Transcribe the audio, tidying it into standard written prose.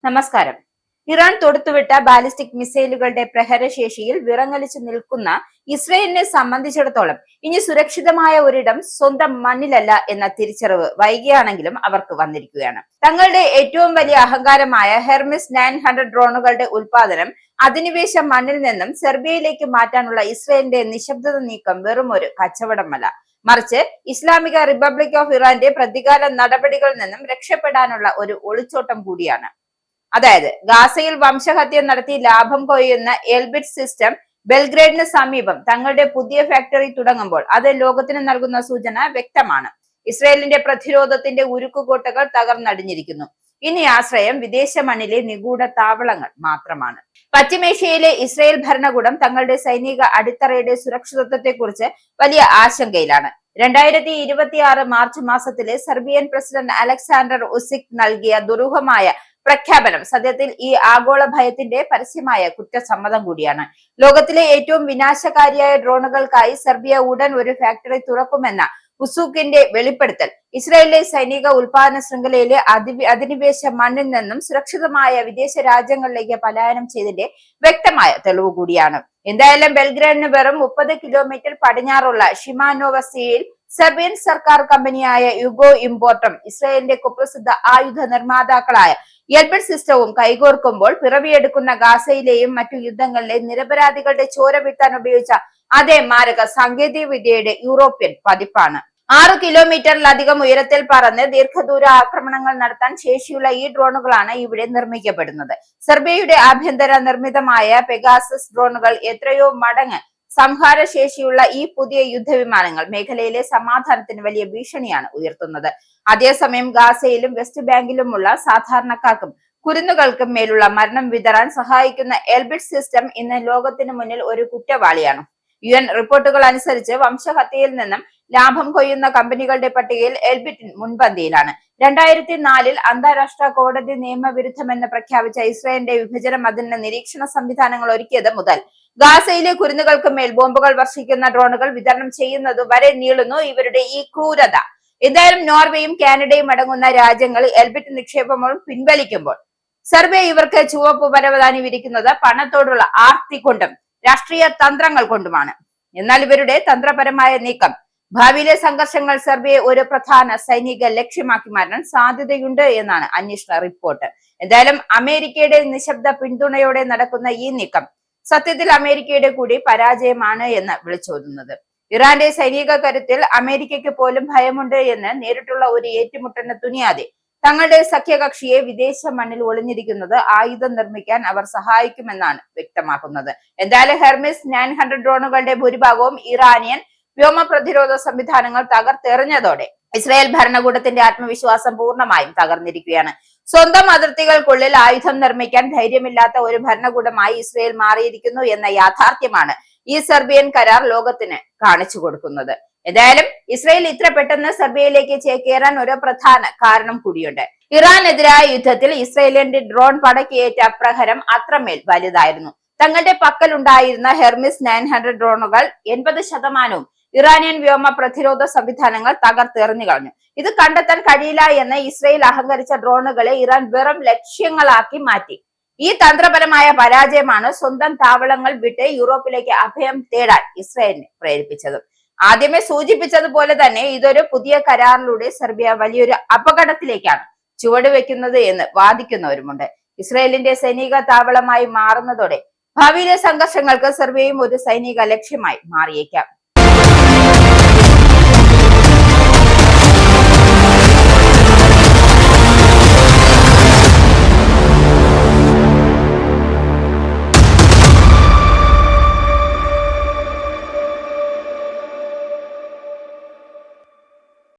നമസ്കാരം. Iran തൊടുത്തുവിട്ട ballistic മിസൈലുകളുടെ പ്രഹരശേഷിയിൽ വിറങ്ങലിച്ചു നിൽക്കുന്ന ഇസ്രയേലിനെ സംബന്ധിച്ചിടത്തോളം ഇനി സുരക്ഷിതമായ ഒരിടം സ്വന്തം മണ്ണിലല്ല എന്ന തിരിച്ചറിവ് വൈകിയാണെങ്കിലും അവർക്ക് വന്നിരിക്കുകയാണ്. തങ്ങളുടെ ഏറ്റവും വലിയ അഹങ്കാരമായ ഹെർമിസ് 900 ഡ്രോണുകളുടെ ഉൽപാദനം അധിനിവേശ മണ്ണിൽ നിന്നും സെർബിയയിലേക്ക് മാറ്റാനുള്ള ഇസ്രയേലിന്റെ നിശബ്ദത നീക്കം വെറും ഒരു കച്ചവടമല്ല, മറിച്ച് ഇസ്ലാമിക റിപ്പബ്ലിക് ഓഫ് ഇറാന്റെ പ്രതികാര നടപടികളിൽ നിന്നും രക്ഷപ്പെടാനുള്ള ഒരു ഒളിച്ചോട്ടം കൂടിയാണ്. അതായത് ഗാസയിൽ വംശഹത്യ നടത്തി ലാഭം കൊയ്യുന്ന എൽബിറ്റ് സിസ്റ്റം ബെൽഗ്രേഡിന് സമീപം തങ്ങളുടെ പുതിയ ഫാക്ടറി തുടങ്ങുമ്പോൾ അത് ലോകത്തിന് നൽകുന്ന സൂചന വ്യക്തമാണ്. ഇസ്രയേലിന്റെ പ്രതിരോധത്തിന്റെ ഉരുക്കുകോട്ടകൾ തകർന്നടിഞ്ഞിരിക്കുന്നു. ഇനി ആശ്രയം വിദേശ മണ്ണിലെ നിഗൂഢ താവളങ്ങൾ മാത്രമാണ്. പശ്ചിമേഷ്യയിലെ ഇസ്രയേൽ ഭരണകൂടം തങ്ങളുടെ സൈനിക അടിത്തറയുടെ സുരക്ഷിതത്വത്തെക്കുറിച്ച് വലിയ ആശങ്കയിലാണ്. 2026 മാർച്ച് മാസത്തിലെ സെർബിയൻ പ്രസിഡന്റ് അലക്സാണ്ടർ ഉസിക് നൽകിയ ദുരൂഹമായ പ്രഖ്യാപനം സത്യത്തിൽ ഈ ആഗോള ഭയത്തിന്റെ പരസ്യമായ കുറ്റസമ്മതം കൂടിയാണ്. ലോകത്തിലെ ഏറ്റവും വിനാശകാരിയായ ഡ്രോണുകൾക്കായി സെർബിയ ഉടൻ ഒരു ഫാക്ടറി തുറക്കുമെന്ന ഉസൂക്കിന്റെ വെളിപ്പെടുത്തൽ ഇസ്രായേലിലെ സൈനിക ഉൽപാദന ശൃംഖലയിലെ അധിനിവേശ മണ്ണിൽ നിന്നും സുരക്ഷിതമായ വിദേശ രാജ്യങ്ങളിലേക്ക് പലായനം ചെയ്തതിന്റെ വ്യക്തമായ തെളിവ് കൂടിയാണ്. എന്തായാലും ബെൽഗ്രേഡിന് വെറും 30 കിലോമീറ്റർ പടിഞ്ഞാറുള്ള ഷിമാനോവസിയിൽ സെർബിയൻ സർക്കാർ കമ്പനിയായ യുഗോ ഇമ്പോർട്ടും ഇസ്രായേലിന്റെ കുപ്രസിദ്ധ ആയുധ നിർമ്മാതാക്കളായ എൽബിറ്റ് സിസ്റ്റവും കൈകോർക്കുമ്പോൾ പിറവിയെടുക്കുന്ന ഗാസയിലെയും മറ്റു യുദ്ധങ്ങളിലെ നിരപരാധികളുടെ ചോര വീഴ്ത്താൻ ഉപയോഗിച്ച അതേ മാരക സാങ്കേതിക വിദ്യയുടെ യൂറോപ്യൻ പതിപ്പാണ്. 6 കിലോമീറ്ററിലധികം ഉയരത്തിൽ പറന്ന് ദീർഘദൂര ആക്രമണങ്ങൾ നടത്താൻ ശേഷിയുള്ള ഈ ഡ്രോണുകളാണ് ഇവിടെ നിർമ്മിക്കപ്പെടുന്നത്. സെർബിയയുടെ ആഭ്യന്തര നിർമ്മിതമായ പെഗാസസ് ഡ്രോണുകൾ എത്രയോ മടങ്ങ് സംഹാരശേഷിയുള്ള ഈ പുതിയ യുദ്ധവിമാനങ്ങൾ മേഖലയിലെ സമാധാനത്തിന് വലിയ ഭീഷണിയാണ് ഉയർത്തുന്നത്. അതേസമയം ഗാസയിലും വെസ്റ്റ് ബാങ്കിലുമുള്ള സാധാരണക്കാർക്കും കുരുന്നുകൾക്കും മേലുള്ള മരണം വിതറാൻ സഹായിക്കുന്ന എൽബിറ്റ് സിസ്റ്റം ഇന്ന് ലോകത്തിന് മുന്നിൽ ഒരു കുറ്റവാളിയാണ്. UN റിപ്പോർട്ടുകൾ അനുസരിച്ച് വംശഹത്യയിൽ നിന്നും ലാഭം കൊയ്യുന്ന കമ്പനികളുടെ പട്ടികയിൽ എൽബിറ്റ് മുൻപന്തിയിലാണ്. 2004 അന്താരാഷ്ട്ര കോടതി നിയമവിരുദ്ധമെന്ന് പ്രഖ്യാപിച്ച ഇസ്രായേലിന്റെ വിഭജനം അതിന് നിരീക്ഷണ സംവിധാനങ്ങൾ ഒരുക്കിയത് മുതൽ ഗാസയിലെ കുരുന്നുകൾക്ക് മേൽ ബോംബുകൾ വർഷിക്കുന്ന ഡ്രോണുകൾ വിതരണം ചെയ്യുന്നത് വരെ നീളുന്നു ഇവരുടെ ഈ ക്രൂരത. എന്തായാലും നോർവേയും കാനഡയും അടങ്ങുന്ന രാജ്യങ്ങൾ എൽബിറ്റ് നിക്ഷേപങ്ങൾ പിൻവലിക്കുമ്പോൾ സെർബിയ ഇവർക്ക് ചുവപ്പ് പരവതാനി വിരിക്കുന്നത് പണത്തോടുള്ള ആർത്തി കൊണ്ടും രാഷ്ട്രീയ തന്ത്രങ്ങൾ കൊണ്ടുമാണ്. എന്നാൽ ഇവരുടെ തന്ത്രപരമായ നീക്കം ഭാവിയിലെ സംഘർഷങ്ങൾ സെർബിയയെ ഒരു പ്രധാന സൈനിക ലക്ഷ്യമാക്കി മാറ്റാൻ സാധ്യതയുണ്ട് എന്നാണ് അന്വേഷണ റിപ്പോർട്ട്. എന്തായാലും അമേരിക്കയുടെ നിശബ്ദ പിന്തുണയോടെ നടക്കുന്ന ഈ നീക്കം സത്യത്തിൽ അമേരിക്കയുടെ കൂടി പരാജയമാണ് എന്ന് വിളിച്ചോതുന്നത്. ഇറാന്റെ സൈനിക കരുത്തിൽ അമേരിക്കയ്ക്ക് പോലും ഭയമുണ്ട് എന്ന് നേരിട്ടുള്ള ഒരു ഏറ്റുമുട്ടലിന് തുനിയാതെ തങ്ങളുടെ സഖ്യകക്ഷിയെ വിദേശ മണ്ണിൽ ഒളിഞ്ഞിരിക്കുന്നത് ആയുധം നിർമ്മിക്കാൻ അവർ സഹായിക്കുമെന്നാണ് വ്യക്തമാക്കുന്നത്. എന്തായാലും ഹെർമിസ് 900 ഡ്രോണുകളുടെ ഭൂരിഭാഗവും ഇറാനിയൻ വ്യോമ പ്രതിരോധ സംവിധാനങ്ങൾ തകർത്തെറിഞ്ഞതോടെ ഇസ്രായേൽ ഭരണകൂടത്തിന്റെ ആത്മവിശ്വാസം പൂർണ്ണമായും തകർന്നിരിക്കുകയാണ്. സ്വന്തം അതിർത്തികൾക്കുള്ളിൽ ആയുധം നിർമ്മിക്കാൻ ധൈര്യമില്ലാത്ത ഒരു ഭരണകൂടമായി ഇസ്രായേൽ മാറിയിരിക്കുന്നു എന്ന യാഥാർത്ഥ്യമാണ് ഈ സെർബിയൻ കരാർ ലോകത്തിന് കാണിച്ചു കൊടുക്കുന്നത്. എന്തായാലും ഇസ്രായേൽ ഇത്ര പെട്ടെന്ന് സെർബിയയിലേക്ക് ചേക്കേറാൻ ഒരു പ്രധാന കാരണം കൂടിയുണ്ട്. ഇറാനെതിരായ യുദ്ധത്തിൽ ഇസ്രായേലിന്റെ ഡ്രോൺ പടക്കേറ്റ പ്രഹരം അത്രമേൽ വലുതായിരുന്നു. തങ്ങളുടെ പക്കലുണ്ടായിരുന്ന ഹെർമിസ് 900 ഡ്രോണുകൾ 80% ഇറാനിയൻ വ്യോമ പ്രതിരോധ സംവിധാനങ്ങൾ തകർത്തെറിഞ്ഞു കളഞ്ഞു. ഇത് കണ്ടെത്താൻ കഴിയില്ല എന്ന് ഇസ്രായേൽ അഹങ്കരിച്ച ഡ്രോണുകളെ ഇറാൻ വെറും ലക്ഷ്യങ്ങളാക്കി മാറ്റി. ഈ തന്ത്രപരമായ പരാജയമാണ് സ്വന്തം താവളങ്ങൾ വിട്ട് യൂറോപ്പിലേക്ക് അഭയം തേടാൻ ഇസ്രായേലിനെ പ്രേരിപ്പിച്ചത്. ആദ്യമേ സൂചിപ്പിച്ചതുപോലെ തന്നെ ഇതൊരു പുതിയ കരാറിലൂടെ സെർബിയ വലിയൊരു അപകടത്തിലേക്കാണ് ചുവടുവെക്കുന്നത് എന്ന് വാദിക്കുന്നവരുമുണ്ട്. ഇസ്രായേലിന്റെ സൈനിക താവളമായി മാറുന്നതോടെ ഭാവിയിലെ സംഘർഷങ്ങൾക്ക് സെർബിയയും ഒരു സൈനിക ലക്ഷ്യമായി മാറിയേക്കാം.